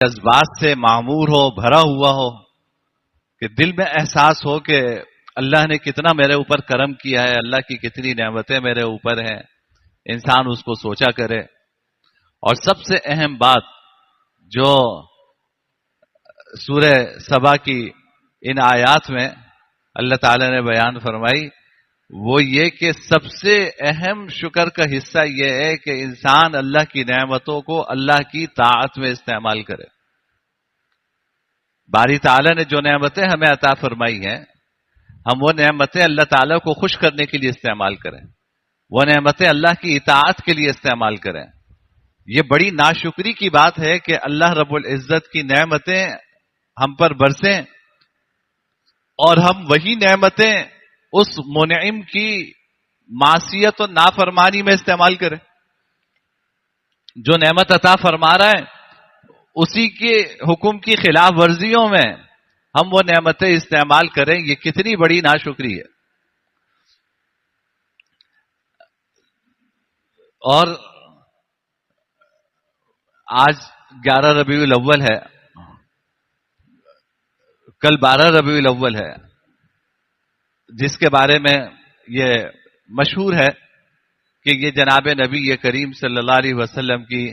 جذبات سے معمور ہو، بھرا ہوا ہو، کہ دل میں احساس ہو کہ اللہ نے کتنا میرے اوپر کرم کیا ہے، اللہ کی کتنی نعمتیں میرے اوپر ہیں، انسان اس کو سوچا کرے۔ اور سب سے اہم بات جو سورہ سبا کی ان آیات میں اللہ تعالی نے بیان فرمائی، وہ یہ کہ سب سے اہم شکر کا حصہ یہ ہے کہ انسان اللہ کی نعمتوں کو اللہ کی طاعت میں استعمال کرے۔ باری تعالی نے جو نعمتیں ہمیں عطا فرمائی ہیں، ہم وہ نعمتیں اللہ تعالیٰ کو خوش کرنے کے لیے استعمال کریں، وہ نعمتیں اللہ کی اطاعت کے لیے استعمال کریں۔ یہ بڑی ناشکری کی بات ہے کہ اللہ رب العزت کی نعمتیں ہم پر برسیں اور ہم وہی نعمتیں اس منعم کی معصیت و نافرمانی میں استعمال کریں۔ جو نعمت عطا فرما رہا ہے اسی کے حکم کی خلاف ورزیوں میں ہم وہ نعمتیں استعمال کریں، یہ کتنی بڑی ناشکری ہے۔ اور آج 11 ربیع الاول ہے، کل 12 ربیع الاول ہے، جس کے بارے میں یہ مشہور ہے کہ یہ جناب نبی کریم صلی اللہ علیہ وسلم کی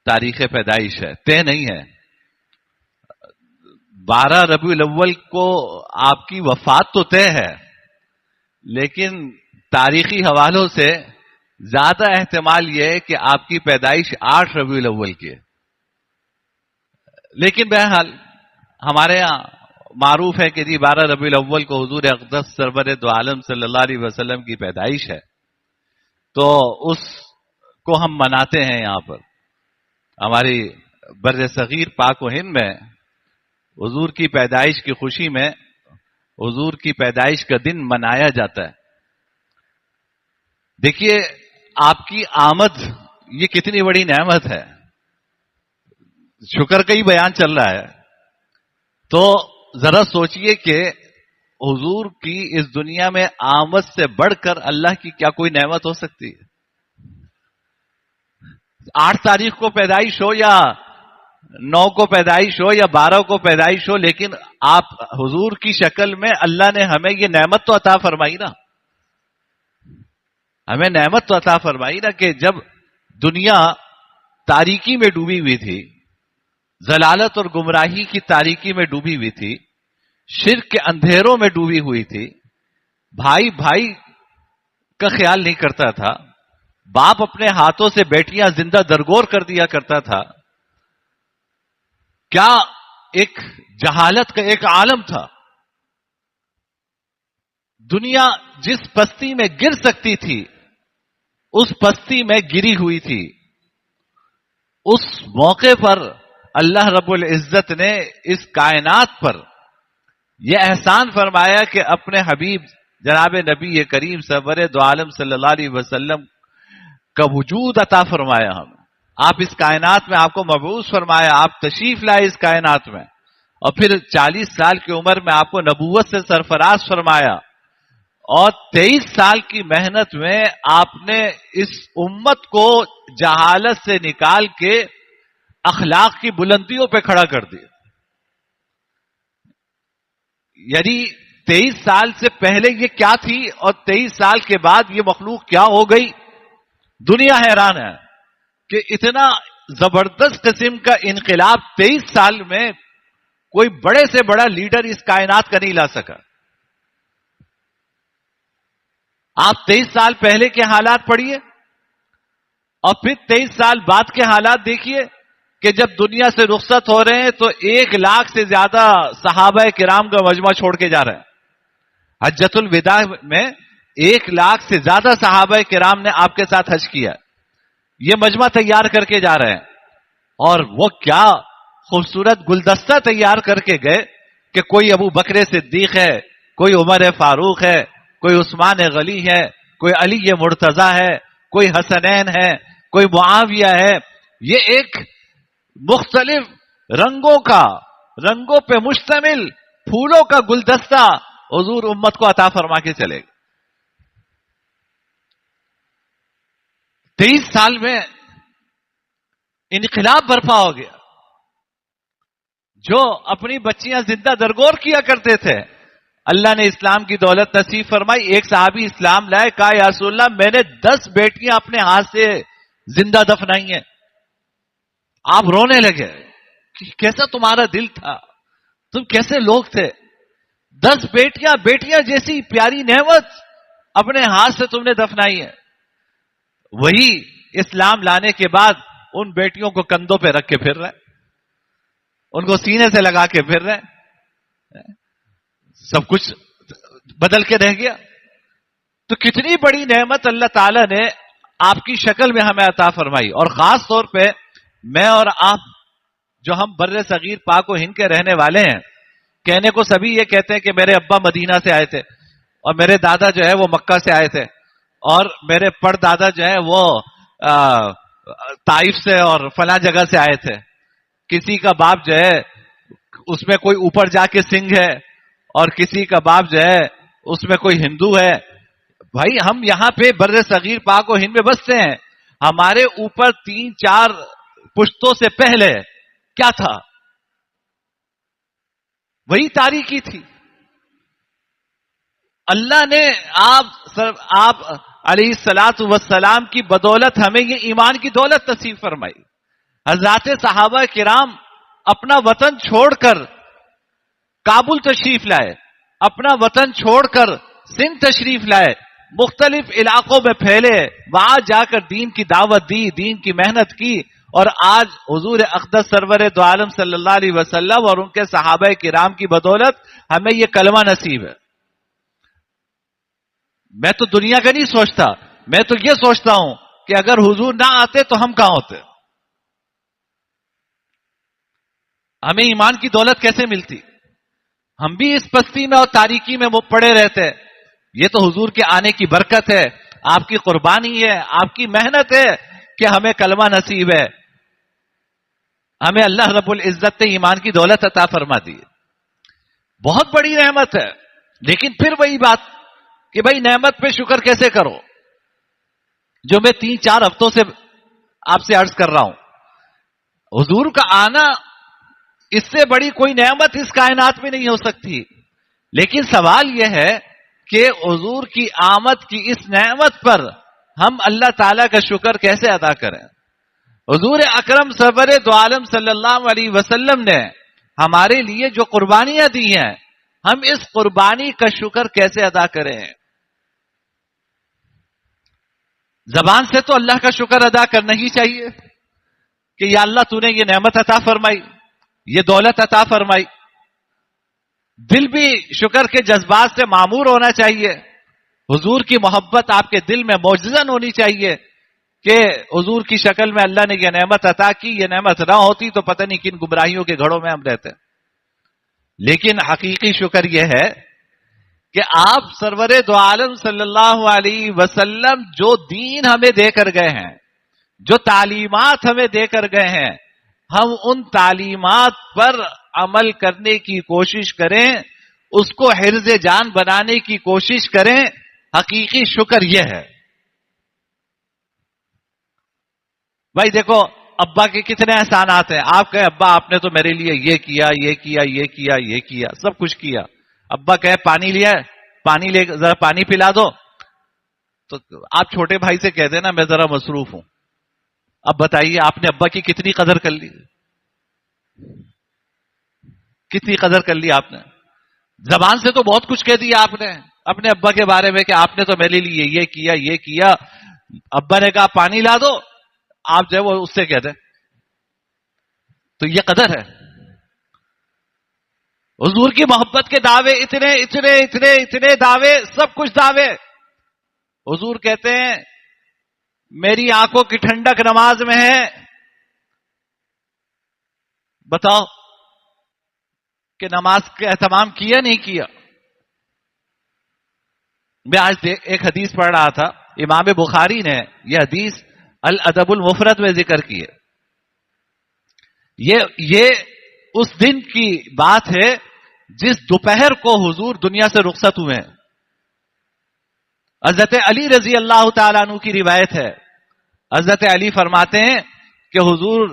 تاریخ پیدائش ہے، طے نہیں ہے۔ 12 ربیع الاول کو آپ کی وفات تو طے ہے، لیکن تاریخی حوالوں سے زیادہ احتمال یہ ہے کہ آپ کی پیدائش 8 ربیع الاول کی ہے۔ لیکن بہرحال ہمارے یہاں معروف ہے کہ 12 ربیع الاول کو حضور اقدس سرور دو عالم صلی اللہ علیہ وسلم کی پیدائش ہے، تو اس کو ہم مناتے ہیں۔ یہاں پر ہماری بر صغیر پاک و ہند میں حضور کی پیدائش کی خوشی میں حضور کی پیدائش کا دن منایا جاتا ہے۔ دیکھیے آپ کی آمد یہ کتنی بڑی نعمت ہے، شکر کا ہی بیان چل رہا ہے، تو ذرا سوچئے کہ حضور کی اس دنیا میں آمد سے بڑھ کر اللہ کی کیا کوئی نعمت ہو سکتی ہے؟ 8 تاریخ کو پیدائش ہو یا 9 کو پیدائش ہو یا 12 کو پیدائش ہو، لیکن آپ حضور کی شکل میں اللہ نے ہمیں یہ نعمت تو عطا فرمائی نا، ہمیں نعمت تو عطا فرمائی نا کہ جب دنیا تاریکی میں ڈوبی ہوئی تھی، ضلالت اور گمراہی کی تاریکی میں ڈوبی ہوئی تھی، شرک کے اندھیروں میں ڈوبی ہوئی تھی، بھائی بھائی کا خیال نہیں کرتا تھا، باپ اپنے ہاتھوں سے بیٹیاں زندہ درگور کر دیا کرتا تھا، کیا ایک جہالت کا ایک عالم تھا۔ دنیا جس پستی میں گر سکتی تھی اس پستی میں گری ہوئی تھی۔ اس موقع پر اللہ رب العزت نے اس کائنات پر یہ احسان فرمایا کہ اپنے حبیب جناب نبی کریم سرور دو عالم صلی اللہ علیہ وسلم کا وجود عطا فرمایا ہمیں۔ آپ اس کائنات میں، آپ کو مبعوث فرمایا، آپ تشریف لائے اس کائنات میں، اور پھر 40 سال کی عمر میں آپ کو نبوت سے سرفراز فرمایا، اور 23 سال کی محنت میں آپ نے اس امت کو جہالت سے نکال کے اخلاق کی بلندیوں پہ کھڑا کر دیا۔ یعنی 23 سال سے پہلے یہ کیا تھی اور 23 سال کے بعد یہ مخلوق کیا ہو گئی، دنیا حیران ہے کہ اتنا زبردست قسم کا انقلاب 23 سال میں کوئی بڑے سے بڑا لیڈر اس کائنات کا نہیں لا سکا۔ آپ 23 سال پہلے کے حالات پڑھیے اور پھر 23 سال بعد کے حالات دیکھیے کہ جب دنیا سے رخصت ہو رہے ہیں تو 1 لاکھ سے زیادہ صحابہ کرام کا مجمع چھوڑ کے جا رہے ہیں۔ حجۃ الوداع میں 1 لاکھ سے زیادہ صحابہ کرام نے آپ کے ساتھ حج کیا، یہ مجمع تیار کر کے جا رہے ہیں، اور وہ کیا خوبصورت گلدستہ تیار کر کے گئے کہ کوئی ابو بکر صدیق ہے، کوئی عمر فاروق ہے، کوئی عثمان غنی ہے، کوئی علی مرتضی ہے، کوئی حسنین ہے، کوئی معاویہ ہے۔ یہ ایک مختلف رنگوں پہ مشتمل پھولوں کا گلدستہ حضور امت کو عطا فرما کے چلے گا۔ 23 سال میں انقلاب برپا ہو گیا۔ جو اپنی بچیاں زندہ درگور کیا کرتے تھے، اللہ نے اسلام کی دولت نصیب فرمائی. ایک صحابی اسلام لائے، کہا یا رسول اللہ میں نے 10 بیٹیاں اپنے ہاتھ سے زندہ دفنائی ہیں. آپ رونے لگے کہ کیسا تمہارا دل تھا، تم کیسے لوگ تھے. 10 بیٹیاں، بیٹیاں جیسی پیاری نعمت اپنے ہاتھ سے تم نے دفنائی ہے. وہی اسلام لانے کے بعد ان بیٹیوں کو کندھوں پہ رکھ کے پھر رہے، ان کو سینے سے لگا کے پھر رہے. سب کچھ بدل کے رہ گیا. تو کتنی بڑی نعمت اللہ تعالیٰ نے آپ کی شکل میں ہمیں عطا فرمائی. اور خاص طور پہ میں اور آپ جو ہم بر صغیر پاک و ہند کے رہنے والے ہیں، کہنے کو سبھی یہ کہتے ہیں کہ میرے ابا مدینہ سے آئے تھے اور میرے دادا جو ہے وہ مکہ سے آئے تھے اور میرے پڑ دادا جو ہے وہ طائف سے اور فلاں جگہ سے آئے تھے. کسی کا باپ جو ہے اس میں کوئی اوپر جا کے سنگھ ہے اور کسی کا باپ جو ہے اس میں کوئی ہندو ہے. بھائی ہم یہاں پہ بر صغیر پاک و ہند میں بستے ہیں. ہمارے اوپر 3-4 پشتوں سے پہلے کیا تھا؟ وہی تاریکی تھی. اللہ نے آپ علیہ الصلوۃ والسلام کی بدولت ہمیں یہ ایمان کی دولت نصیب فرمائی. حضرات صحابہ کرام اپنا وطن چھوڑ کر کابل تشریف لائے، اپنا وطن چھوڑ کر سندھ تشریف لائے، مختلف علاقوں میں پھیلے، وہاں جا کر دین کی دعوت دی، دین کی محنت کی. اور آج حضور اقدس سرور دو عالم صلی اللہ علیہ وسلم اور ان کے صحابہ کرام کی بدولت ہمیں یہ کلمہ نصیب ہے. میں تو دنیا کا نہیں سوچتا، میں تو یہ سوچتا ہوں کہ اگر حضور نہ آتے تو ہم کہاں ہوتے؟ ہمیں ایمان کی دولت کیسے ملتی؟ ہم بھی اس پستی میں اور تاریکی میں پڑے رہتے. یہ تو حضور کے آنے کی برکت ہے، آپ کی قربانی ہے، آپ کی محنت ہے کہ ہمیں کلمہ نصیب ہے. ہمیں اللہ رب العزت نے ایمان کی دولت عطا فرما دی. بہت بڑی نعمت ہے. لیکن پھر وہی بات کہ بھائی نعمت پہ شکر کیسے کرو، جو میں 3-4 ہفتوں سے آپ سے عرض کر رہا ہوں. حضور کا آنا اس سے بڑی کوئی نعمت اس کائنات میں نہیں ہو سکتی. لیکن سوال یہ ہے کہ حضور کی آمد کی اس نعمت پر ہم اللہ تعالیٰ کا شکر کیسے ادا کریں. حضور اکرم سرور دو عالم صلی اللہ علیہ وسلم نے ہمارے لیے جو قربانیاں دی ہیں، ہم اس قربانی کا شکر کیسے ادا کریں. زبان سے تو اللہ کا شکر ادا کرنا ہی چاہیے کہ یا اللہ تو نے یہ نعمت عطا فرمائی، یہ دولت عطا فرمائی. دل بھی شکر کے جذبات سے معمور ہونا چاہیے. حضور کی محبت آپ کے دل میں معجزن ہونی چاہیے کہ حضور کی شکل میں اللہ نے یہ نعمت عطا کی. یہ نعمت نہ ہوتی تو پتہ نہیں کن گمراہیوں کے گھڑوں میں ہم رہتے. لیکن حقیقی شکر یہ ہے کہ آپ سرور دو عالم صلی اللہ علیہ وسلم جو دین ہمیں دے کر گئے ہیں، جو تعلیمات ہمیں دے کر گئے ہیں، ہم ان تعلیمات پر عمل کرنے کی کوشش کریں، اس کو حرز جان بنانے کی کوشش کریں. حقیقی شکر یہ ہے. بھائی دیکھو ابا کے کتنے احسانات ہیں. آپ کہیں ابا آپ نے تو میرے لیے یہ کیا، یہ کیا، یہ کیا، یہ کیا، سب کچھ کیا. ابا کہے پانی لیا ہے، پانی لے ذرا پانی پلا دو، تو آپ چھوٹے بھائی سے کہہ دینا میں ذرا مصروف ہوں. اب بتائیے آپ نے ابا کی کتنی قدر کر لی، کتنی قدر کر لی آپ نے. زبان سے تو بہت کچھ کہہ دیا آپ نے اپنے ابا کے بارے میں کہ آپ نے تو میرے لیے یہ کیا، یہ کیا. ابا نے کہا پانی لا دو، آپ جو ہے وہ اس سے کہہ دیں. تو یہ قدر ہے. حضور کی محبت کے دعوے اتنے اتنے اتنے اتنے دعوے، سب کچھ دعوے. حضور کہتے ہیں میری آنکھوں کی ٹھنڈک نماز میں ہے. بتاؤ کہ نماز کا اہتمام کیا نہیں کیا. میں آج ایک حدیث پڑھ رہا تھا، امام بخاری نے یہ حدیث الادب المفرد میں ذکر کی ہے. یہ اس دن کی بات ہے جس دوپہر کو حضور دنیا سے رخصت ہوئے ہیں. حضرت علی رضی اللہ تعالیٰ عنہ کی روایت ہے. حضرت علی فرماتے ہیں کہ حضور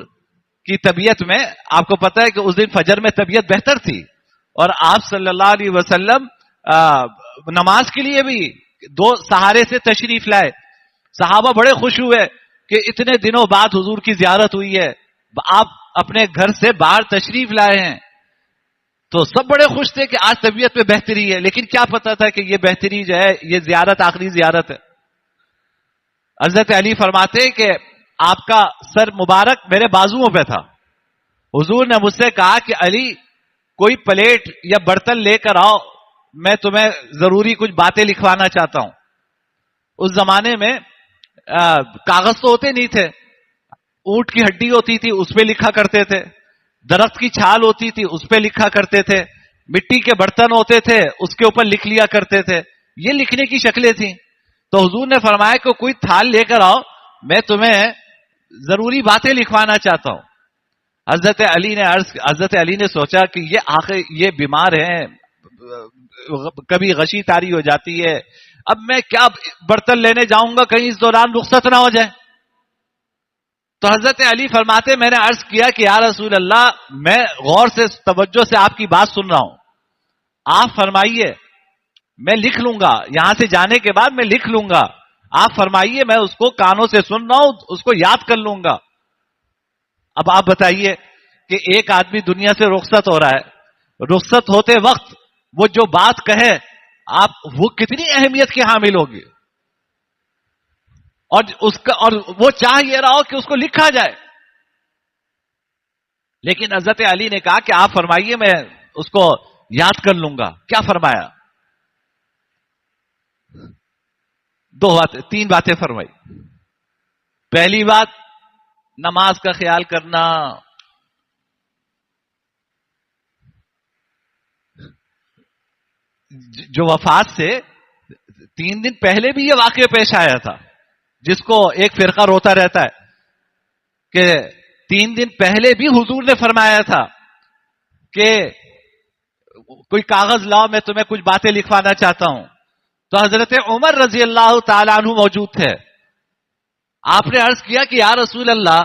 کی طبیعت میں، آپ کو پتا ہے کہ اس دن فجر میں طبیعت بہتر تھی، اور آپ صلی اللہ علیہ وسلم نماز کے لیے بھی 2 سہارے سے تشریف لائے. صحابہ بڑے خوش ہوئے کہ اتنے دنوں بعد حضور کی زیارت ہوئی ہے، آپ اپنے گھر سے باہر تشریف لائے ہیں. تو سب بڑے خوش تھے کہ آج طبیعت میں بہتری ہے، لیکن کیا پتا تھا کہ یہ بہتری جو ہے یہ زیارت آخری زیارت ہے. حضرت علی فرماتے کہ آپ کا سر مبارک میرے بازوؤں پہ تھا. حضور نے مجھ سے کہا کہ علی کوئی پلیٹ یا برتن لے کر آؤ، میں تمہیں ضروری کچھ باتیں لکھوانا چاہتا ہوں. اس زمانے میں کاغذ تو ہوتے نہیں تھے، اونٹ کی ہڈی ہوتی تھی اس پہ لکھا کرتے تھے، درخت کی چھال ہوتی تھی اس پہ لکھا کرتے تھے، مٹی کے برتن ہوتے تھے اس کے اوپر لکھ لیا کرتے تھے. یہ لکھنے کی شکلیں تھیں. تو حضور نے فرمایا کہ کوئی تھال لے کر آؤ، میں تمہیں ضروری باتیں لکھوانا چاہتا ہوں. حضرت علی نے سوچا کہ یہ بیمار ہیں، کبھی غشی تاری ہو جاتی ہے، اب میں کیا برتن لینے جاؤں گا، کہیں اس دوران رخصت نہ ہو جائے. تو حضرت علی فرماتے میں نے عرض کیا کہ یا رسول اللہ، میں غور سے توجہ سے آپ کی بات سن رہا ہوں، آپ فرمائیے، میں لکھ لوں گا، یہاں سے جانے کے بعد میں لکھ لوں گا، آپ فرمائیے، میں اس کو کانوں سے سن رہا ہوں، اس کو یاد کر لوں گا. اب آپ بتائیے کہ ایک آدمی دنیا سے رخصت ہو رہا ہے، رخصت ہوتے وقت وہ جو بات کہے آپ وہ کتنی اہمیت کی حامل ہوگی، اور وہ چاہ یہ رہا ہو کہ اس کو لکھا جائے. لیکن حضرت علی نے کہا کہ آپ فرمائیے، میں اس کو یاد کر لوں گا. کیا فرمایا؟ 3 باتیں فرمائی. پہلی بات، نماز کا خیال کرنا. جو وفات سے 3 دن پہلے بھی یہ واقعہ پیش آیا تھا، جس کو ایک فرقہ روتا رہتا ہے کہ 3 دن پہلے بھی حضور نے فرمایا تھا کہ کوئی کاغذ لاؤ، میں تمہیں کچھ باتیں لکھوانا چاہتا ہوں. تو حضرت عمر رضی اللہ تعالیٰ عنہ موجود تھے. آپ نے عرض کیا کہ یا رسول اللہ،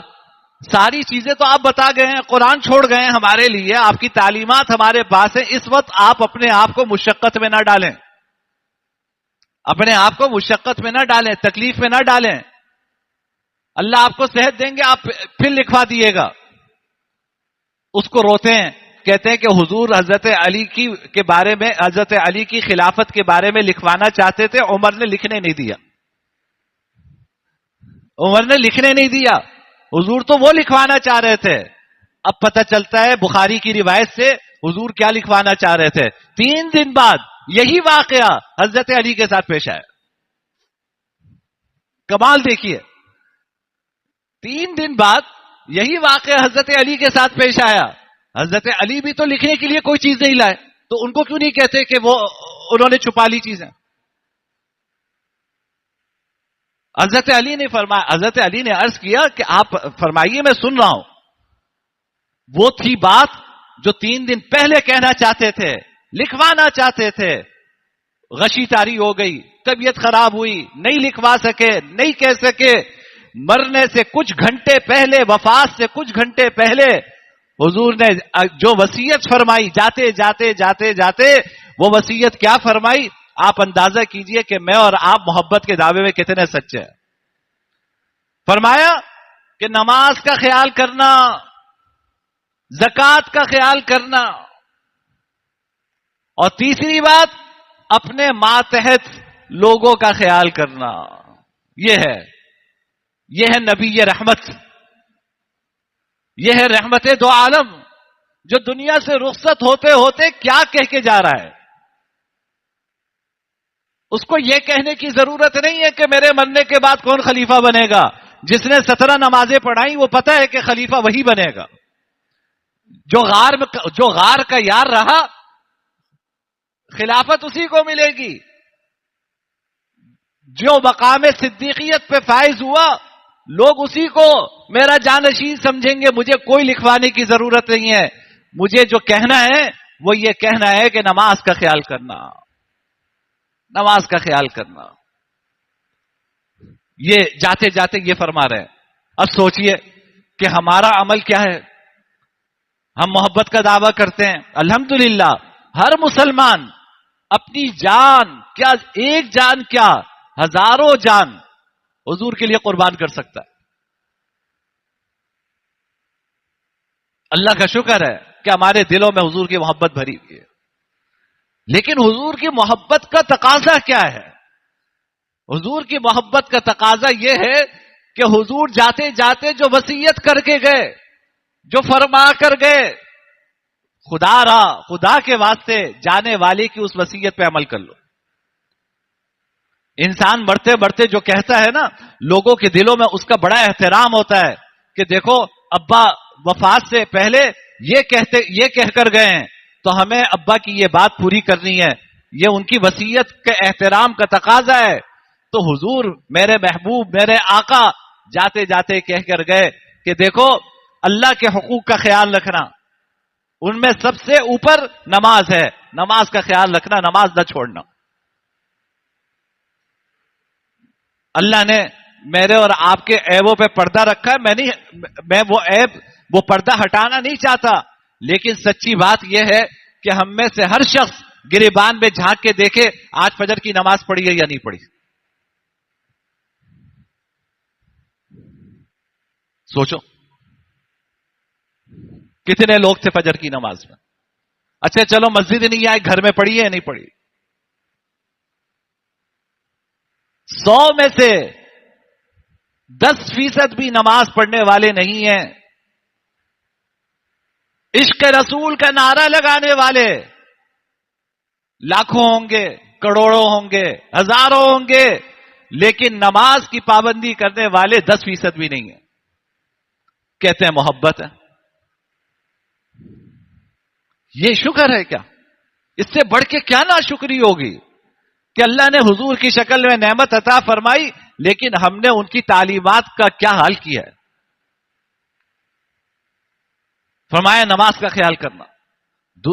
ساری چیزیں تو آپ بتا گئے ہیں، قرآن چھوڑ گئے ہیں ہمارے لیے، آپ کی تعلیمات ہمارے پاس ہیں، اس وقت آپ اپنے آپ کو مشقت میں نہ ڈالیں، اپنے آپ کو مشقت میں نہ ڈالیں، تکلیف میں نہ ڈالیں. اللہ آپ کو صحت دیں گے، آپ پھر لکھوا دیے گا. اس کو روتے ہیں، کہتے ہیں کہ حضور حضرت علی کے بارے میں، حضرت علی کی خلافت کے بارے میں لکھوانا چاہتے تھے، عمر نے لکھنے نہیں دیا. عمر نے لکھنے نہیں دیا. حضور تو وہ لکھوانا چاہ رہے تھے. اب پتہ چلتا ہے بخاری کی روایت سے حضور کیا لکھوانا چاہ رہے تھے. 3 دن بعد یہی واقعہ حضرت علی کے ساتھ پیش آیا. کمال دیکھیے، 3 دن بعد یہی واقعہ حضرت علی کے ساتھ پیش آیا. حضرت علی بھی تو لکھنے کے لیے کوئی چیز نہیں لائے، تو ان کو کیوں نہیں کہتے کہ وہ انہوں نے چھپا لی چیزیں؟ حضرت علی نے عرض کیا کہ آپ فرمائیے، میں سن رہا ہوں. وہ تھی بات جو 3 دن پہلے کہنا چاہتے تھے، لکھوانا چاہتے تھے، غشی تاری ہو گئی، طبیعت خراب ہوئی، نہیں لکھوا سکے، نہیں کہہ سکے. مرنے سے کچھ گھنٹے پہلے، وفات سے کچھ گھنٹے پہلے حضور نے جو وصیت فرمائی، جاتے جاتے جاتے جاتے وہ وصیت کیا فرمائی، آپ اندازہ کیجئے کہ میں اور آپ محبت کے دعوے میں کتنے سچے ہیں. فرمایا کہ نماز کا خیال کرنا، زکات کا خیال کرنا، اور تیسری بات اپنے ماتحت لوگوں کا خیال کرنا. یہ ہے نبی رحمت، یہ ہے رحمت دو عالم، جو دنیا سے رخصت ہوتے ہوتے کیا کہہ کے جا رہا ہے. اس کو یہ کہنے کی ضرورت نہیں ہے کہ میرے مرنے کے بعد کون خلیفہ بنے گا. جس نے 17 نمازیں پڑھائیں وہ پتہ ہے کہ خلیفہ وہی بنے گا. جو غار کا یار رہا، خلافت اسی کو ملے گی. جو مقام صدیقیت پہ فائز ہوا، لوگ اسی کو میرا جانشین سمجھیں گے. مجھے کوئی لکھوانے کی ضرورت نہیں ہے. مجھے جو کہنا ہے وہ یہ کہنا ہے کہ نماز کا خیال کرنا، نماز کا خیال کرنا. یہ جاتے جاتے یہ فرما رہے ہیں. اب سوچئے کہ ہمارا عمل کیا ہے. ہم محبت کا دعویٰ کرتے ہیں. الحمدللہ ہر مسلمان اپنی جان کیا، ایک جان کیا ہزاروں جان حضور کے لیے قربان کر سکتا ہے. اللہ کا شکر ہے کہ ہمارے دلوں میں حضور کی محبت بھری ہوئی ہے. لیکن حضور کی محبت کا تقاضا کیا ہے؟ حضور کی محبت کا تقاضا یہ ہے کہ حضور جاتے جاتے جو وصیت کر کے گئے، جو فرما کر گئے، خدا کے واسطے جانے والے کی اس وصیت پہ عمل کر لو. انسان بڑھتے بڑھتے جو کہتا ہے نا، لوگوں کے دلوں میں اس کا بڑا احترام ہوتا ہے کہ دیکھو ابا وفات سے پہلے یہ کہہ کر گئے ہیں تو ہمیں ابا کی یہ بات پوری کرنی ہے، یہ ان کی وصیت کے احترام کا تقاضا ہے. تو حضور میرے محبوب، میرے آقا جاتے جاتے کہہ کر گئے کہ دیکھو اللہ کے حقوق کا خیال رکھنا، ان میں سب سے اوپر نماز ہے، نماز کا خیال رکھنا، نماز نہ چھوڑنا. اللہ نے میرے اور آپ کے عیبوں پہ پردہ رکھا ہے، میں وہ عیب، وہ پردہ ہٹانا نہیں چاہتا، لیکن سچی بات یہ ہے کہ ہم میں سے ہر شخص گریبان میں جھانک کے دیکھے آج فجر کی نماز پڑھی ہے یا نہیں پڑھی. سوچو کتنے لوگ تھے فجر کی نماز میں. اچھا چلو مسجد نہیں آئے، گھر میں پڑھی ہے یا نہیں پڑھی؟ 100 میں سے 10% بھی نماز پڑھنے والے نہیں ہیں. عشق رسول کا نعرہ لگانے والے لاکھوں ہوں گے، کروڑوں ہوں گے، ہزاروں ہوں گے، لیکن نماز کی پابندی کرنے والے 10% بھی نہیں ہیں. کہتے ہیں محبت ہے. یہ شکر ہے کیا؟ اس سے بڑھ کے کیا ناشکری ہوگی کہ اللہ نے حضور کی شکل میں نعمت عطا فرمائی، لیکن ہم نے ان کی تعلیمات کا کیا حال کیا ہے؟ فرمایا نماز کا خیال کرنا.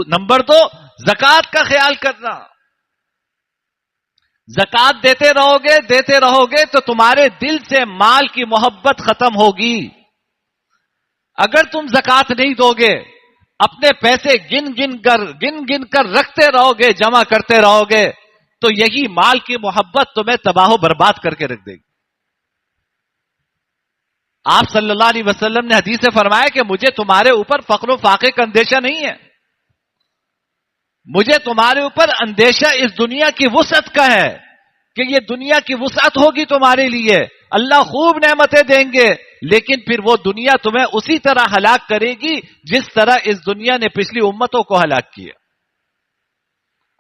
نمبر 2 زکات کا خیال کرنا. زکات دیتے رہو گے تو تمہارے دل سے مال کی محبت ختم ہوگی. اگر تم زکات نہیں دو گے، اپنے پیسے گن گن کر رکھتے رہو گے، جمع کرتے رہو گے، تو یہی مال کی محبت تمہیں تباہ و برباد کر کے رکھ دے گی. آپ صلی اللہ علیہ وسلم نے حدیث سے فرمایا کہ مجھے تمہارے اوپر فقر و فاقے کا اندیشہ نہیں ہے، مجھے تمہارے اوپر اندیشہ اس دنیا کی وسعت کا ہے کہ یہ دنیا کی وسعت ہوگی تمہارے لیے، اللہ خوب نعمتیں دیں گے، لیکن پھر وہ دنیا تمہیں اسی طرح ہلاک کرے گی جس طرح اس دنیا نے پچھلی امتوں کو ہلاک کیا.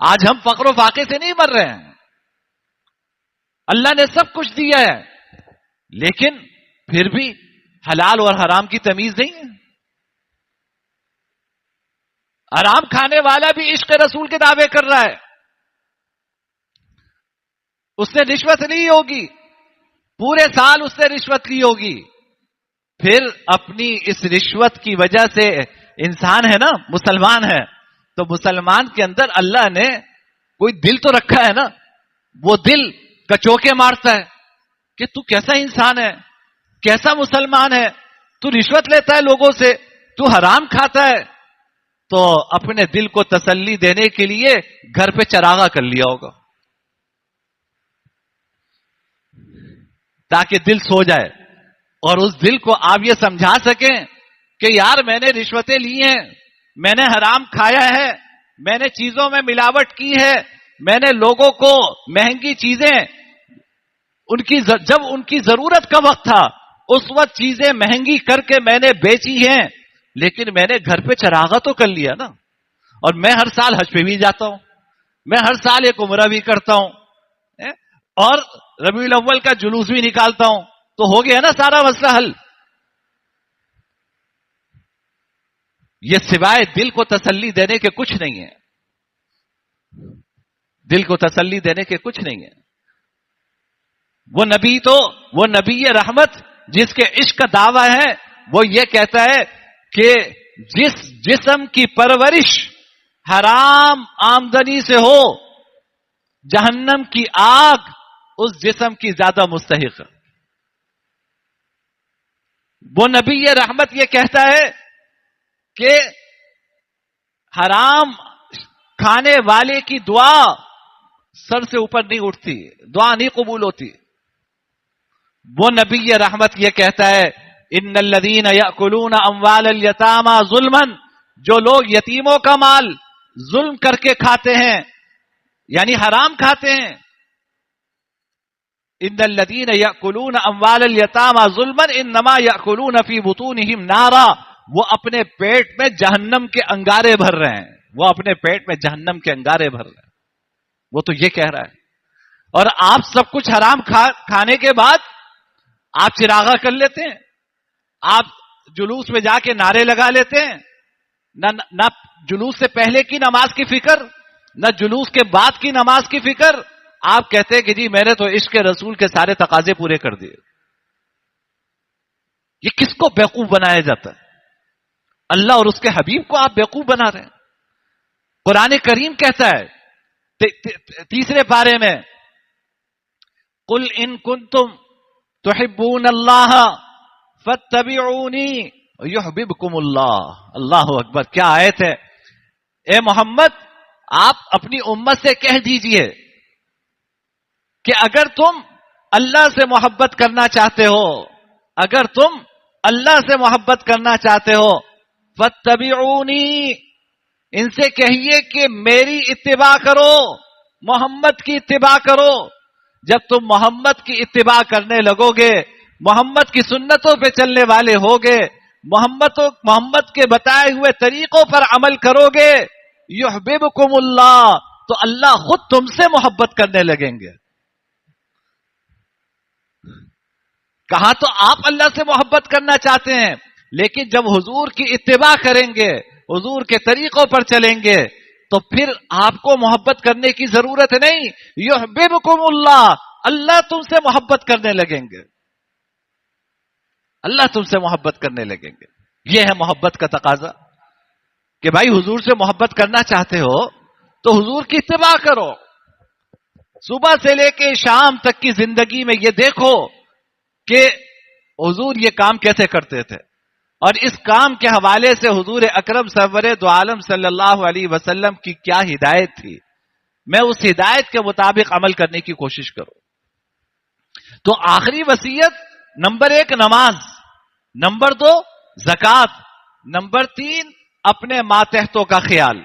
آج ہم فقر و فاقے سے نہیں مر رہے ہیں، اللہ نے سب کچھ دیا ہے، لیکن پھر بھی حلال اور حرام کی تمیز نہیں ہے. حرام کھانے والا بھی عشق رسول کے دعوے کر رہا ہے، اس نے رشوت لی ہوگی، پورے سال اس نے رشوت لی ہوگی، پھر اپنی اس رشوت کی وجہ سے انسان ہے نا، مسلمان ہے، تو مسلمان کے اندر اللہ نے کوئی دل تو رکھا ہے نا، وہ دل کچوکے مارتا ہے کہ تو کیسا انسان ہے، کیسا مسلمان ہے، تو رشوت لیتا ہے لوگوں سے، تو حرام کھاتا ہے. تو اپنے دل کو تسلی دینے کے لیے گھر پہ چراغا کر لیا ہوگا تاکہ دل سو جائے، اور اس دل کو آپ یہ سمجھا سکیں کہ یار میں نے رشوتیں لی ہیں، میں نے حرام کھایا ہے، میں نے چیزوں میں ملاوٹ کی ہے، میں نے لوگوں کو مہنگی چیزیں جب ان کی ضرورت کا وقت تھا اس وقت چیزیں مہنگی کر کے میں نے بیچی ہیں، لیکن میں نے گھر پہ چراغا تو کر لیا نا. اور میں ہر سال حج پہ بھی جاتا ہوں، میں ہر سال ایک عمرہ بھی کرتا ہوں، اور ربیع الاول کا جلوس بھی نکالتا ہوں، تو ہو گیا نا سارا مسئلہ حل. یہ سوائے دل کو تسلی دینے کے کچھ نہیں ہے، دل کو تسلی دینے کے کچھ نہیں ہے. وہ نبی رحمت جس کے عشق کا دعویٰ ہے، وہ یہ کہتا ہے کہ جس جسم کی پرورش حرام آمدنی سے ہو، جہنم کی آگ اس جسم کی زیادہ مستحق ہے. وہ نبی رحمت یہ کہتا ہے کہ حرام کھانے والے کی دعا سر سے اوپر نہیں اٹھتی، دعا نہیں قبول ہوتی۔ وہ نبی رحمت یہ کہتا ہے ان الذین یأکلون اموال الیتامی ظلما، جو لوگ یتیموں کا مال ظلم کر کے کھاتے ہیں یعنی حرام کھاتے ہیں، ان الذین یأکلون اموال الیتامی ظلما انما یأکلون فی بطونہم نارا، وہ اپنے پیٹ میں جہنم کے انگارے بھر رہے ہیں، وہ اپنے پیٹ میں جہنم کے انگارے بھر رہے ہیں۔ وہ تو یہ کہہ رہا ہے، اور آپ سب کچھ حرام کھانے کے بعد آپ چراغا کر لیتے ہیں، آپ جلوس میں جا کے نعرے لگا لیتے ہیں، نہ جلوس سے پہلے کی نماز کی فکر، نہ جلوس کے بعد کی نماز کی فکر، آپ کہتے ہیں کہ جی میں نے تو عشق رسول کے سارے تقاضے پورے کر دیے۔ یہ کس کو بیوقوف بنایا جاتا ہے؟ اللہ اور اس کے حبیب کو آپ بیوقوف بنا رہے ہیں۔ قرآن کریم کہتا ہے تیسرے پارے میں قل ان کنتم تحبون اللہ فاتبعونی یحببکم اللہ۔ اللہ اکبر، کیا آیت ہے! اے محمد، آپ اپنی امت سے کہہ دیجئے کہ اگر تم اللہ سے محبت کرنا چاہتے ہو، اگر تم اللہ سے محبت کرنا چاہتے ہو، فاتبعونی، ان سے کہیے کہ میری اتباع کرو، محمد کی اتباع کرو۔ جب تم محمد کی اتباع کرنے لگو گے، محمد کی سنتوں پہ چلنے والے ہوگے، محمد کے بتائے ہوئے طریقوں پر عمل کرو گے، یحببکم اللہ، تو اللہ خود تم سے محبت کرنے لگیں گے۔ کہاں تو آپ اللہ سے محبت کرنا چاہتے ہیں، لیکن جب حضور کی اتباع کریں گے، حضور کے طریقوں پر چلیں گے، تو پھر آپ کو محبت کرنے کی ضرورت نہیں، یحببکم اللہ، اللہ تم سے محبت کرنے لگیں گے، اللہ تم سے محبت کرنے لگیں گے۔ یہ ہے محبت کا تقاضا کہ بھائی حضور سے محبت کرنا چاہتے ہو تو حضور کی اتباع کرو۔ صبح سے لے کے شام تک کی زندگی میں یہ دیکھو کہ حضور یہ کام کیسے کرتے تھے، اور اس کام کے حوالے سے حضور اکرم سرور دو عالم صلی اللہ علیہ وسلم کی کیا ہدایت تھی، میں اس ہدایت کے مطابق عمل کرنے کی کوشش کروں۔ تو آخری وصیت، نمبر 1 نماز، نمبر 2 زکات، نمبر 3 اپنے ماتحتوں کا خیال،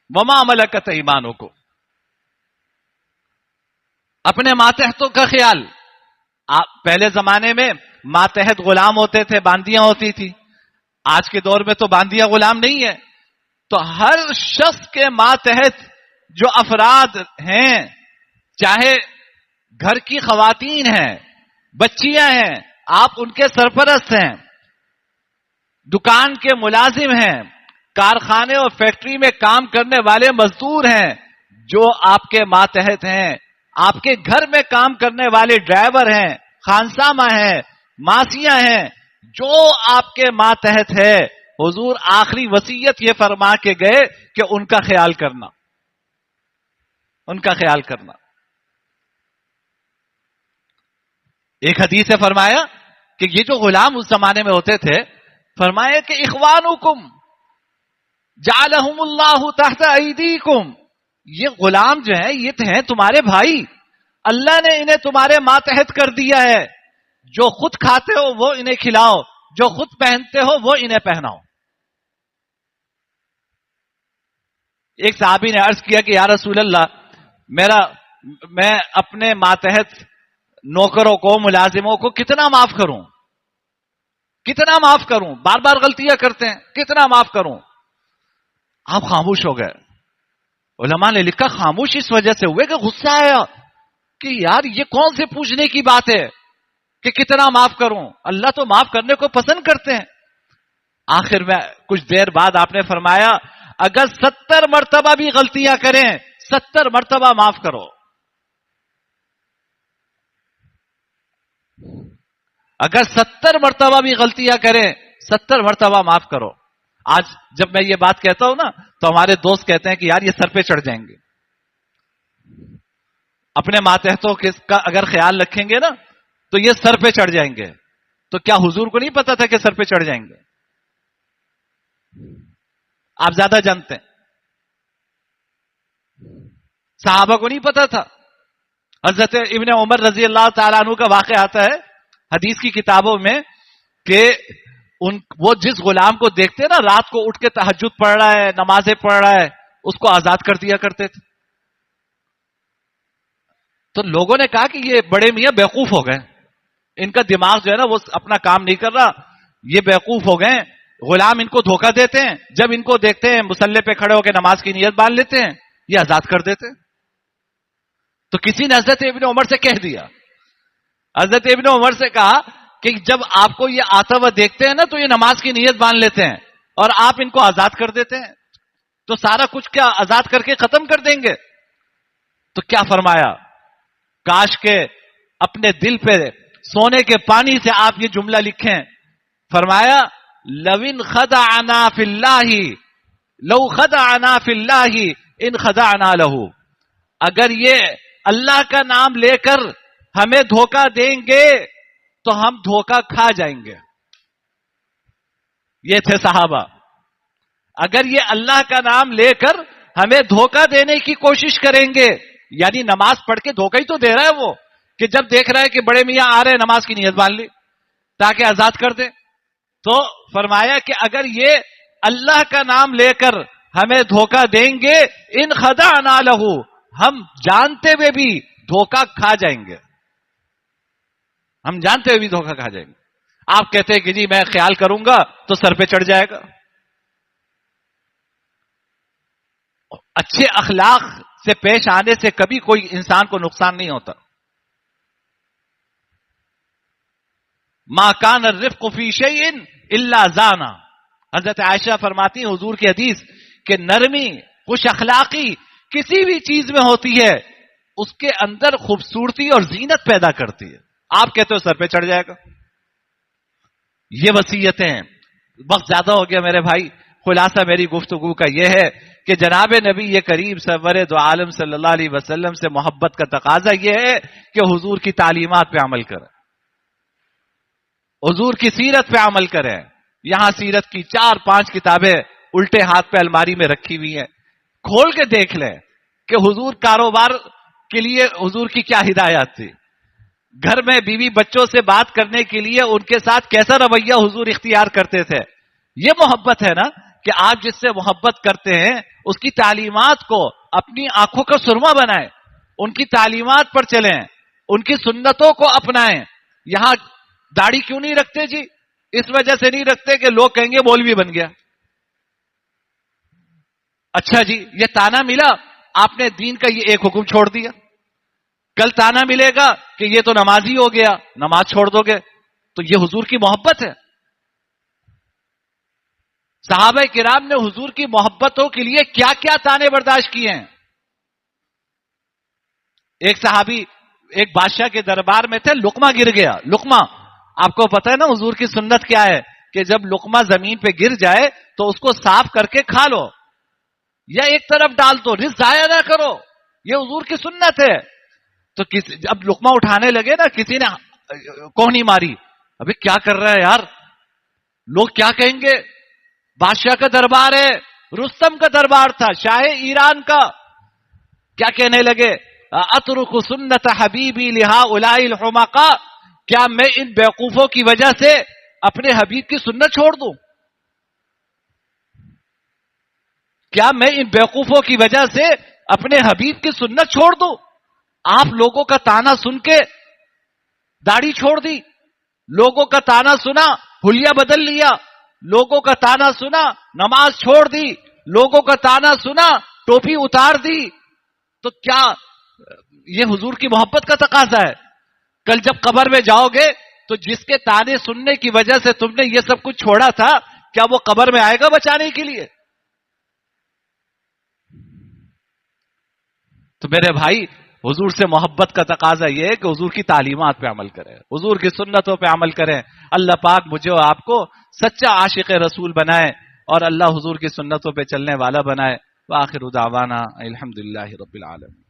وما ملکت ایمانکم، اپنے ماتحتوں کا خیال۔ پہلے زمانے میں ماتحت غلام ہوتے تھے، باندیاں ہوتی تھی، آج کے دور میں تو باندیاں غلام نہیں ہے، تو ہر شخص کے ماتحت جو افراد ہیں، چاہے گھر کی خواتین ہیں، بچیاں ہیں، آپ ان کے سرپرست ہیں، دکان کے ملازم ہیں، کارخانے اور فیکٹری میں کام کرنے والے مزدور ہیں، جو آپ کے ماتحت ہیں، آپ کے گھر میں کام کرنے والے ڈرائیور ہیں، خانسامہ ہیں، ماسیاں ہیں، جو آپ کے ماتحت ہے، حضور آخری وصیت یہ فرما کے گئے کہ ان کا خیال کرنا، ان کا خیال کرنا۔ ایک حدیث سے فرمایا کہ یہ جو غلام اس زمانے میں ہوتے تھے، فرمایا کہ اخوانکم جعلہم اللہ تحت ایدیکم، یہ غلام جو ہیں یہ ہیں تمہارے بھائی، اللہ نے انہیں تمہارے ماتحت کر دیا ہے، جو خود کھاتے ہو وہ انہیں کھلاؤ، جو خود پہنتے ہو وہ انہیں پہناؤ۔ ایک صحابی نے عرض کیا کہ یا رسول اللہ، میں اپنے ماتحت نوکروں کو، ملازموں کو کتنا معاف کروں، کتنا معاف کروں، بار بار غلطیاں کرتے ہیں، کتنا معاف کروں؟ آپ خاموش ہو گئے۔ علماء نے لکھا خاموش اس وجہ سے ہوئے کہ غصہ آیا کہ یار یہ کون سے پوچھنے کی بات ہے کہ کتنا معاف کروں، اللہ تو معاف کرنے کو پسند کرتے ہیں۔ آخر میں کچھ دیر بعد آپ نے فرمایا اگر 70 مرتبہ بھی غلطیاں کریں، 70 مرتبہ معاف کرو۔ اگر 70 مرتبہ بھی غلطیاں کریں، 70 مرتبہ معاف کرو۔ آج جب میں یہ بات کہتا ہوں نا تو ہمارے دوست کہتے ہیں کہ یار یہ سر پہ چڑھ جائیں گے۔ اپنے ماتحتوں کا اگر خیال رکھیں گے نا تو یہ سر پہ چڑھ جائیں گے۔ تو کیا حضور کو نہیں پتا تھا کہ سر پہ چڑھ جائیں گے؟ آپ زیادہ جانتے ہیں. صحابہ کو نہیں پتا تھا. حضرت ابن عمر رضی اللہ تعالیٰ عنہ کا واقعہ آتا ہے حدیث کی کتابوں میں کہ وہ جس غلام کو دیکھتے نا رات کو اٹھ کے تہجد پڑھ رہا ہے، نمازیں پڑھ رہا ہے، اس کو آزاد کر دیا کرتے تھے. تو لوگوں نے کہا کہ یہ بڑے میاں بیوقوف ہو گئے، ان کا دماغ جو ہے نا وہ اپنا کام نہیں کر رہا، یہ بیوقوف ہو گئے، غلام ان کو دھوکہ دیتے ہیں، جب ان کو دیکھتے ہیں مصلی پہ کھڑے ہو کے نماز کی نیت باندھ لیتے ہیں، یہ آزاد کر دیتے. تو کسی نے حضرت ابن عمر سے کہہ دیا، حضرت ابن عمر سے کہا کہ جب آپ کو یہ آتا ہوا دیکھتے ہیں نا تو یہ نماز کی نیت باندھ لیتے ہیں اور آپ ان کو آزاد کر دیتے ہیں، تو سارا کچھ کیا آزاد کر کے ختم کر دیں گے؟ تو کیا فرمایا؟ کاش کے اپنے دل پہ سونے کے پانی سے آپ یہ جملہ لکھیں. فرمایا لوin خدعنا فی اللہ لو خدعنا فی اللہ ان خدعنا لہ. اگر یہ اللہ کا نام لے کر ہمیں دھوکہ دیں گے تو ہم دھوکہ کھا جائیں گے. یہ تھے صحابہ. اگر یہ اللہ کا نام لے کر ہمیں دھوکہ دینے کی کوشش کریں گے، یعنی نماز پڑھ کے دھوکہ ہی تو دے رہا ہے وہ، کہ جب دیکھ رہا ہے کہ بڑے میاں آ رہے ہیں نماز کی نیت باندھ لی تاکہ آزاد کر دے. تو فرمایا کہ اگر یہ اللہ کا نام لے کر ہمیں دھوکہ دیں گے ان خدعنا لہ، ہم جانتے ہوئے بھی دھوکہ کھا جائیں گے، ہم جانتے ہوئے بھی دھوکہ کھا جائیں گے. آپ کہتے ہیں کہ جی میں خیال کروں گا تو سر پہ چڑھ جائے گا. اچھے اخلاق سے پیش آنے سے کبھی کوئی انسان کو نقصان نہیں ہوتا. ما کان الرفق فی شیء الا زانا. حضرت عائشہ فرماتی ہیں حضور کی حدیث کہ نرمی، خوش اخلاقی کسی بھی چیز میں ہوتی ہے اس کے اندر خوبصورتی اور زینت پیدا کرتی ہے. آپ کہتے ہو سر پہ چڑھ جائے گا. یہ وصیتیں ہیں. وقت زیادہ ہو گیا میرے بھائی. خلاصہ میری گفتگو کا یہ ہے کہ جناب نبی یہ کریم سرور دو عالم صلی اللہ علیہ وسلم سے محبت کا تقاضا یہ ہے کہ حضور کی تعلیمات پہ عمل کریں، حضور کی سیرت پہ عمل کریں. یہاں سیرت کی 4-5 کتابیں الٹے ہاتھ پہ الماری میں رکھی ہوئی ہیں، کھول کے دیکھ لیں کہ حضور کاروبار کے لیے حضور کی کیا ہدایات تھی، گھر میں بیوی بچوں سے بات کرنے کے لیے ان کے ساتھ کیسا رویہ حضور اختیار کرتے تھے. یہ محبت ہے نا کہ آپ جس سے محبت کرتے ہیں اس کی تعلیمات کو اپنی آنکھوں کا سرما بنائیں، ان کی تعلیمات پر چلیں، ان کی سنتوں کو اپنائیں. یہاں داڑھی کیوں نہیں رکھتے جی؟ اس وجہ سے نہیں رکھتے کہ لوگ کہیں گے مولوی بن گیا. اچھا جی یہ تانا ملا، آپ نے دین کا یہ ایک حکم چھوڑ دیا. کل تانا ملے گا کہ یہ تو نمازی ہو گیا، نماز چھوڑ دو گے. تو یہ حضور کی محبت ہے. صحابہ کرام نے حضور کی محبتوں کے لیے کیا کیا تانے برداشت کیے ہیں. ایک صحابی ایک بادشاہ کے دربار میں تھے، لقمہ گر گیا. لقمہ آپ کو پتہ ہے نا حضور کی سنت کیا ہے کہ جب لقمہ زمین پہ گر جائے تو اس کو صاف کر کے کھا لو یا ایک طرف ڈال دو، رزق ضائع نہ کرو. یہ حضور کی سنت ہے. تو اب لقمہ اٹھانے لگے نا، کسی نے کوہنی ماری، ابھی کیا کر رہا ہے یار، لوگ کیا کہیں گے. بادشاہ کا دربار ہے، رستم کا دربار تھا، شاہ ایران کا. کیا کہنے لگے؟ اترک سنت حبیبی لہؤلاء الحمقاء، کیا میں ان بیوقوفوں کی وجہ سے اپنے حبیب کی سنت چھوڑ دوں؟ کیا میں ان بیوقوفوں کی وجہ سے اپنے حبیب کی سنت چھوڑ دوں؟ آپ لوگوں کا تانا سن کے داڑھی چھوڑ دی، لوگوں کا تانا سنا حلیہ بدل لیا، لوگوں کا تانا سنا نماز چھوڑ دی، لوگوں کا تانا سنا ٹوپی اتار دی. تو کیا یہ حضور کی محبت کا تقاضا ہے؟ کل جب قبر میں جاؤ گے تو جس کے تانے سننے کی وجہ سے تم نے یہ سب کچھ چھوڑا تھا، کیا وہ قبر میں آئے گا بچانے کے لیے؟ تو میرے بھائی حضور سے محبت کا تقاضا یہ ہے کہ حضور کی تعلیمات پہ عمل کریں، حضور کی سنتوں پہ عمل کریں. اللہ پاک مجھے اور آپ کو سچا عاشق رسول بنائے اور اللہ حضور کی سنتوں پہ چلنے والا بنائے. وآخر دعوانا الحمدللہ رب العالمین.